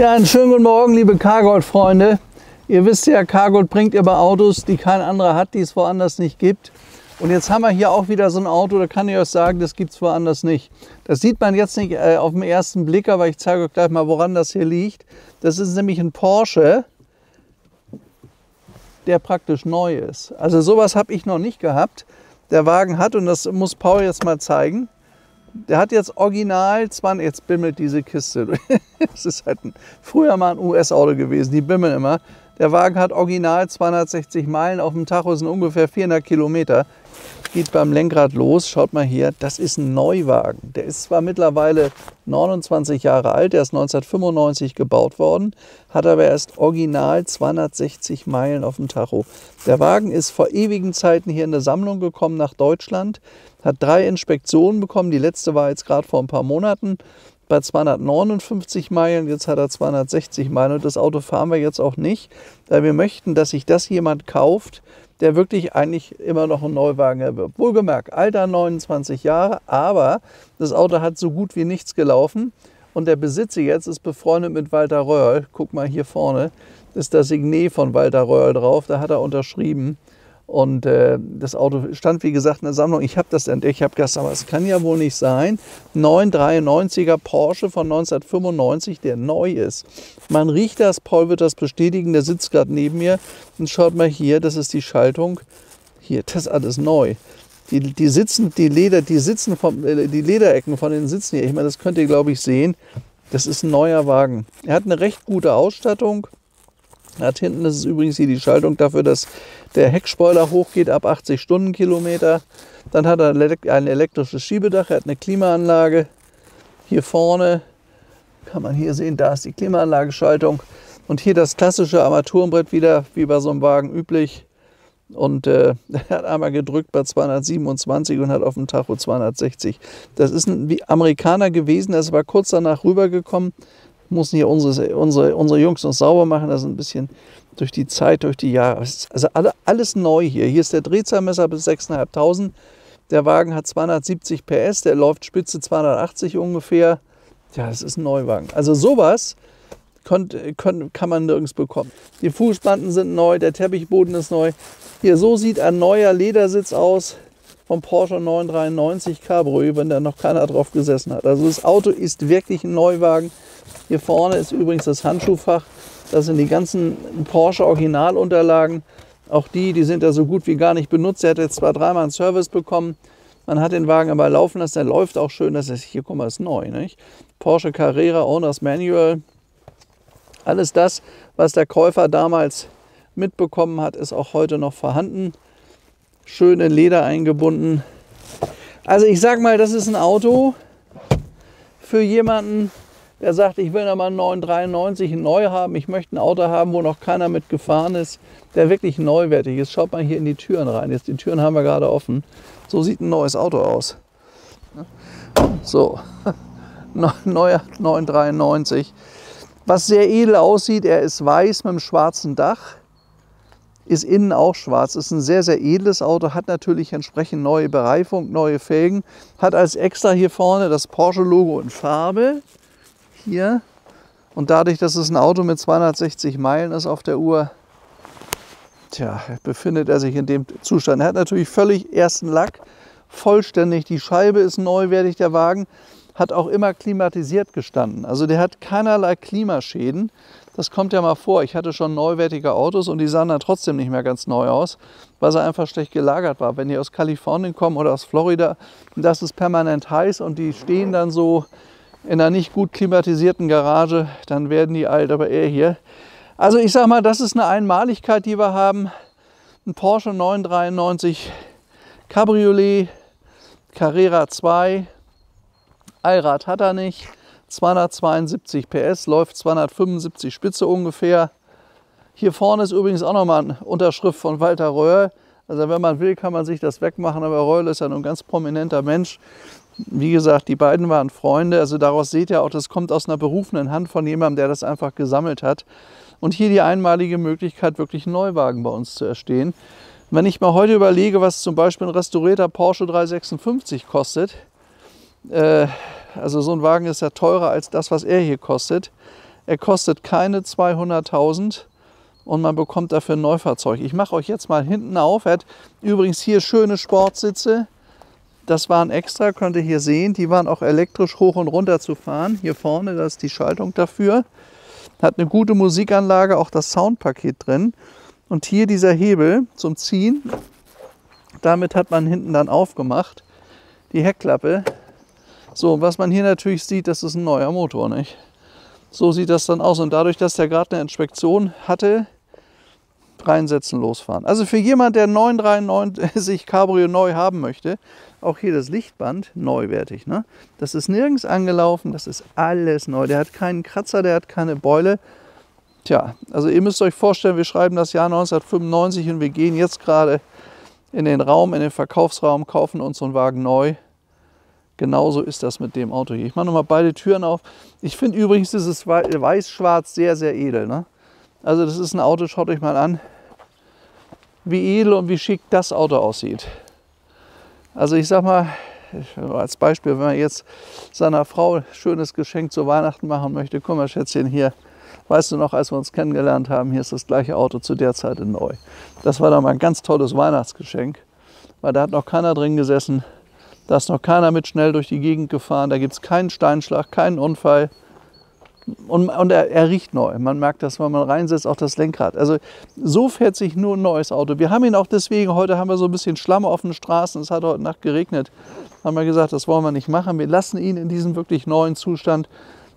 Ja, einen schönen guten Morgen, liebe Cargold-Freunde. Ihr wisst ja, Cargold bringt immer Autos, die kein anderer hat, die es woanders nicht gibt. Und jetzt haben wir hier auch wieder so ein Auto, da kann ich euch sagen, das gibt es woanders nicht. Das sieht man jetzt nicht auf den ersten Blick, aber ich zeige euch gleich mal, woran das hier liegt. Das ist nämlich ein Porsche, der praktisch neu ist. Also sowas habe ich noch nicht gehabt. Der Wagen hat, und das muss Paul jetzt mal zeigen, der hat jetzt original, jetzt bimmelt diese Kiste. Das ist halt früher mal ein US-Auto gewesen, die bimmeln immer. Der Wagen hat original 260 Meilen, auf dem Tacho sind ungefähr 400 Kilometer. Geht beim Lenkrad los, schaut mal hier, das ist ein Neuwagen. Der ist zwar mittlerweile 29 Jahre alt, der ist 1995 gebaut worden, hat aber erst original 260 Meilen auf dem Tacho. Der Wagen ist vor ewigen Zeiten hier in der Sammlung gekommen nach Deutschland, hat 3 Inspektionen bekommen, die letzte war jetzt gerade vor ein paar Monaten bei 259 Meilen, jetzt hat er 260 Meilen und das Auto fahren wir jetzt auch nicht, weil wir möchten, dass sich das jemand kauft, der wirklich eigentlich immer noch einen Neuwagen erwirbt. Wohlgemerkt, Alter 29 Jahre, aber das Auto hat so gut wie nichts gelaufen und der Besitzer jetzt ist befreundet mit Walter Röhrl. Guck mal hier vorne, ist das Signet von Walter Röhrl drauf, da hat er unterschrieben. Und das Auto stand, wie gesagt, in der Sammlung. Ich habe das entdeckt, ich habe gedacht, aber es kann ja wohl nicht sein. 993er Porsche von 1995, der neu ist. Man riecht das, Paul wird das bestätigen, der sitzt gerade neben mir. Und schaut mal hier, das ist die Schaltung. Hier, das ist alles neu. Die Lederecken von den Sitzen hier, ich meine, das könnt ihr, glaube ich, sehen. Das ist ein neuer Wagen. Er hat eine recht gute Ausstattung. Hat hinten, das ist übrigens hier die Schaltung dafür, dass der Heckspoiler hochgeht ab 80 Stundenkilometer. Dann hat er ein elektrisches Schiebedach, er hat eine Klimaanlage. Hier vorne kann man hier sehen, da ist die Klimaanlageschaltung. Und hier das klassische Armaturenbrett wieder, wie bei so einem Wagen üblich. Und er hat einmal gedrückt bei 227 und hat auf dem Tacho 260. Das ist ein Amerikaner gewesen, der ist aber kurz danach rübergekommen. Mussten hier unsere Jungs uns sauber machen, das ist ein bisschen durch die Zeit, durch die Jahre. Also alles neu hier. Hier ist der Drehzahlmesser bis 6.500. Der Wagen hat 270 PS, der läuft Spitze 280 ungefähr. Ja, das ist ein Neuwagen. Also sowas kann man nirgends bekommen. Die Fußmatten sind neu, der Teppichboden ist neu. Hier, so sieht ein neuer Ledersitz aus vom Porsche 993 Cabrio, wenn da noch keiner drauf gesessen hat. Also das Auto ist wirklich ein Neuwagen. Hier vorne ist übrigens das Handschuhfach. Das sind die ganzen Porsche Originalunterlagen. Auch die sind da so gut wie gar nicht benutzt. Er hat jetzt zwar 3-mal einen Service bekommen. Man hat den Wagen aber laufen lassen. Der läuft auch schön. Das ist, hier, guck mal, ist neu. Nicht? Porsche Carrera Owners Manual. Alles das, was der Käufer damals mitbekommen hat, ist auch heute noch vorhanden. Schön in Leder eingebunden. Also ich sag mal, das ist ein Auto für jemanden, der sagt, ich will nochmal einen 993 neu haben, ich möchte ein Auto haben, wo noch keiner mit gefahren ist, der wirklich neuwertig ist. Schaut mal hier in die Türen rein. Jetzt die Türen haben wir gerade offen. So sieht ein neues Auto aus. So, neuer 993. Was sehr edel aussieht, er ist weiß mit einem schwarzen Dach. Ist innen auch schwarz. Ist ein sehr, sehr edles Auto. Hat natürlich entsprechend neue Bereifung, neue Felgen. Hat als extra hier vorne das Porsche-Logo in Farbe. Hier. Und dadurch, dass es ein Auto mit 260 Meilen ist auf der Uhr, tja, befindet er sich in dem Zustand. Er hat natürlich völlig ersten Lack, vollständig. Die Scheibe ist neuwertig, der Wagen. Hat auch immer klimatisiert gestanden. Also der hat keinerlei Klimaschäden. Das kommt ja mal vor. Ich hatte schon neuwertige Autos und die sahen dann trotzdem nicht mehr ganz neu aus, weil sie einfach schlecht gelagert war. Wenn die aus Kalifornien kommen oder aus Florida, das ist permanent heiß und die stehen dann so in einer nicht gut klimatisierten Garage, dann werden die alt, aber er hier. Also ich sag mal, das ist eine Einmaligkeit, die wir haben. Ein Porsche 993 Cabriolet, Carrera 2, Allrad hat er nicht, 272 PS, läuft 275 Spitze ungefähr. Hier vorne ist übrigens auch nochmal eine Unterschrift von Walter Röhrl. Also wenn man will, kann man sich das wegmachen, aber Röhrl ist ja ein ganz prominenter Mensch. Wie gesagt, die beiden waren Freunde, also daraus seht ihr auch, das kommt aus einer berufenen Hand von jemandem, der das einfach gesammelt hat. Und hier die einmalige Möglichkeit, wirklich einen Neuwagen bei uns zu erstehen. Wenn ich mal heute überlege, was zum Beispiel ein restaurierter Porsche 356 kostet, also so ein Wagen ist ja teurer als das, was er hier kostet, Er kostet keine 200.000 und man bekommt dafür ein Neufahrzeug. Ich mache euch jetzt mal hinten auf. Er hat übrigens hier schöne Sportsitze. Das waren extra, könnt ihr hier sehen. Die waren auch elektrisch hoch und runter zu fahren. Hier vorne, da ist die Schaltung dafür. Hat eine gute Musikanlage, auch das Soundpaket drin. Und hier dieser Hebel zum Ziehen. Damit hat man hinten dann aufgemacht. Die Heckklappe. So, und was man hier natürlich sieht, das ist ein neuer Motor, nicht? So sieht das dann aus. Und dadurch, dass der gerade eine Inspektion hatte, reinsetzen, losfahren. Also für jemand, der 993 Cabrio neu haben möchte, auch hier das Lichtband, neuwertig. Ne? Das ist nirgends angelaufen, das ist alles neu. Der hat keinen Kratzer, der hat keine Beule. Tja, also ihr müsst euch vorstellen, wir schreiben das Jahr 1995 und wir gehen jetzt gerade in den Raum, in den Verkaufsraum, kaufen uns so einen Wagen neu. Genauso ist das mit dem Auto hier. Ich mache nochmal beide Türen auf. Ich finde übrigens dieses Weiß-Schwarz sehr, sehr edel. Ne? Also das ist ein Auto, schaut euch mal an, wie edel und wie schick das Auto aussieht. Also ich sag mal, als Beispiel, wenn man jetzt seiner Frau ein schönes Geschenk zu Weihnachten machen möchte, guck mal Schätzchen, hier, weißt du noch, als wir uns kennengelernt haben, hier ist das gleiche Auto zu der Zeit in neu. Das war dann mal ein ganz tolles Weihnachtsgeschenk, weil da hat noch keiner drin gesessen, da ist noch keiner mit schnell durch die Gegend gefahren, da gibt es keinen Steinschlag, keinen Unfall. Und er riecht neu. Man merkt das, wenn man reinsetzt, auch das Lenkrad. Also so fährt sich nur ein neues Auto. Wir haben ihn auch deswegen, heute haben wir so ein bisschen Schlamm auf den Straßen, es hat heute Nacht geregnet. Haben wir gesagt, das wollen wir nicht machen. Wir lassen ihn in diesem wirklich neuen Zustand.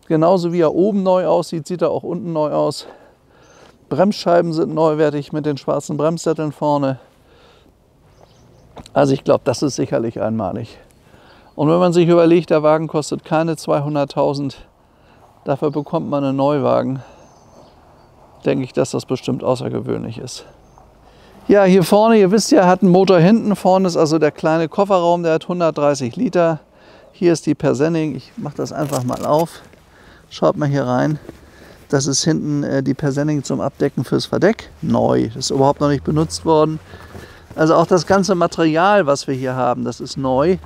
Genauso wie er oben neu aussieht, sieht er auch unten neu aus. Bremsscheiben sind neuwertig mit den schwarzen Bremssätteln vorne. Also ich glaube, das ist sicherlich einmalig. Und wenn man sich überlegt, der Wagen kostet keine 200.000, dafür bekommt man einen Neuwagen, denke ich, dass das bestimmt außergewöhnlich ist. Ja, hier vorne, ihr wisst ja, hat einen Motor hinten. Vorne ist also der kleine Kofferraum, der hat 130 Liter. Hier ist die Persenning. Ich mache das einfach mal auf. Schaut mal hier rein. Das ist hinten die Persenning zum Abdecken fürs Verdeck. Neu, das ist überhaupt noch nicht benutzt worden. Also auch das ganze Material, was wir hier haben, das ist neu,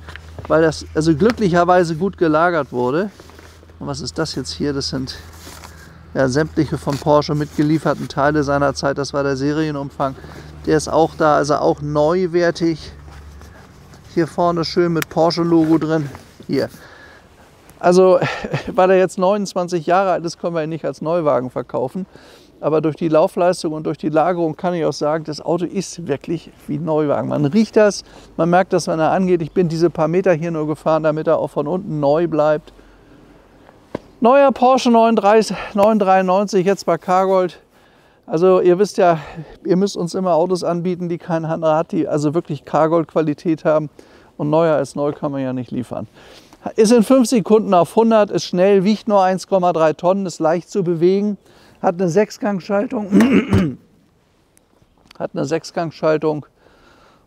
weil das also glücklicherweise gut gelagert wurde. Und was ist das jetzt hier? Das sind ja, sämtliche von Porsche mitgelieferten Teile seiner Zeit. Das war der Serienumfang. Der ist auch da, also auch neuwertig. Hier vorne schön mit Porsche-Logo drin. Hier. Also, weil er jetzt 29 Jahre alt ist, können wir ihn nicht als Neuwagen verkaufen. Aber durch die Laufleistung und durch die Lagerung kann ich auch sagen, das Auto ist wirklich wie ein Neuwagen. Man riecht das, man merkt das, wenn er angeht. Ich bin diese paar Meter hier nur gefahren, damit er auch von unten neu bleibt. Neuer Porsche 993, jetzt bei Cargold. Also ihr wisst ja, ihr müsst uns immer Autos anbieten, die kein anderer hat, die also wirklich Cargold-Qualität haben. Und neuer als neu kann man ja nicht liefern. Ist in 5 Sekunden auf 100, ist schnell, wiegt nur 1,3 Tonnen, ist leicht zu bewegen. Hat eine Sechsgangschaltung.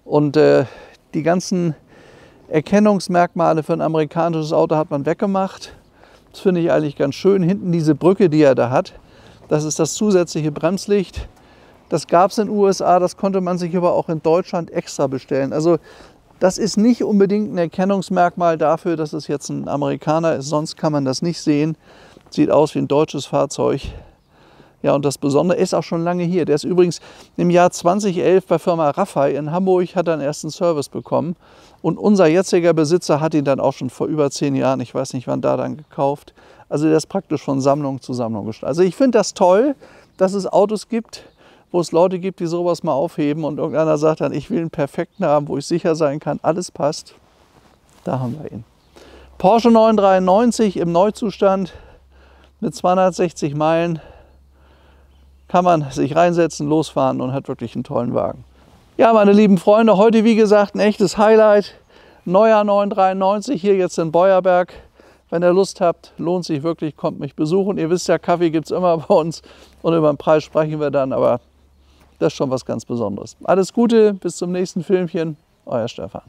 Und die ganzen Erkennungsmerkmale für ein amerikanisches Auto hat man weggemacht. Das finde ich eigentlich ganz schön. Hinten diese Brücke, die er da hat, das ist das zusätzliche Bremslicht. Das gab es in den USA, das konnte man sich aber auch in Deutschland extra bestellen. Also das ist nicht unbedingt ein Erkennungsmerkmal dafür, dass es jetzt ein Amerikaner ist. Sonst kann man das nicht sehen. Sieht aus wie ein deutsches Fahrzeug. Ja, und das Besondere ist auch schon lange hier. Der ist übrigens im Jahr 2011 bei Firma Raffay in Hamburg, hat er einen ersten Service bekommen. Und unser jetziger Besitzer hat ihn dann auch schon vor über 10 Jahren, ich weiß nicht wann, da dann gekauft. Also der ist praktisch von Sammlung zu Sammlung gestartet. Also ich finde das toll, dass es Autos gibt, wo es Leute gibt, die sowas mal aufheben und irgendeiner sagt dann, ich will einen perfekten haben, wo ich sicher sein kann, alles passt. Da haben wir ihn. Porsche 993 im Neuzustand mit 260 Meilen. Kann man sich reinsetzen, losfahren und hat wirklich einen tollen Wagen. Ja, meine lieben Freunde, heute wie gesagt ein echtes Highlight. Neuer 993 hier jetzt in Beuerberg. Wenn ihr Lust habt, lohnt sich wirklich, kommt mich besuchen. Ihr wisst ja, Kaffee gibt es immer bei uns und über den Preis sprechen wir dann, aber das ist schon was ganz Besonderes. Alles Gute, bis zum nächsten Filmchen, euer Stefan.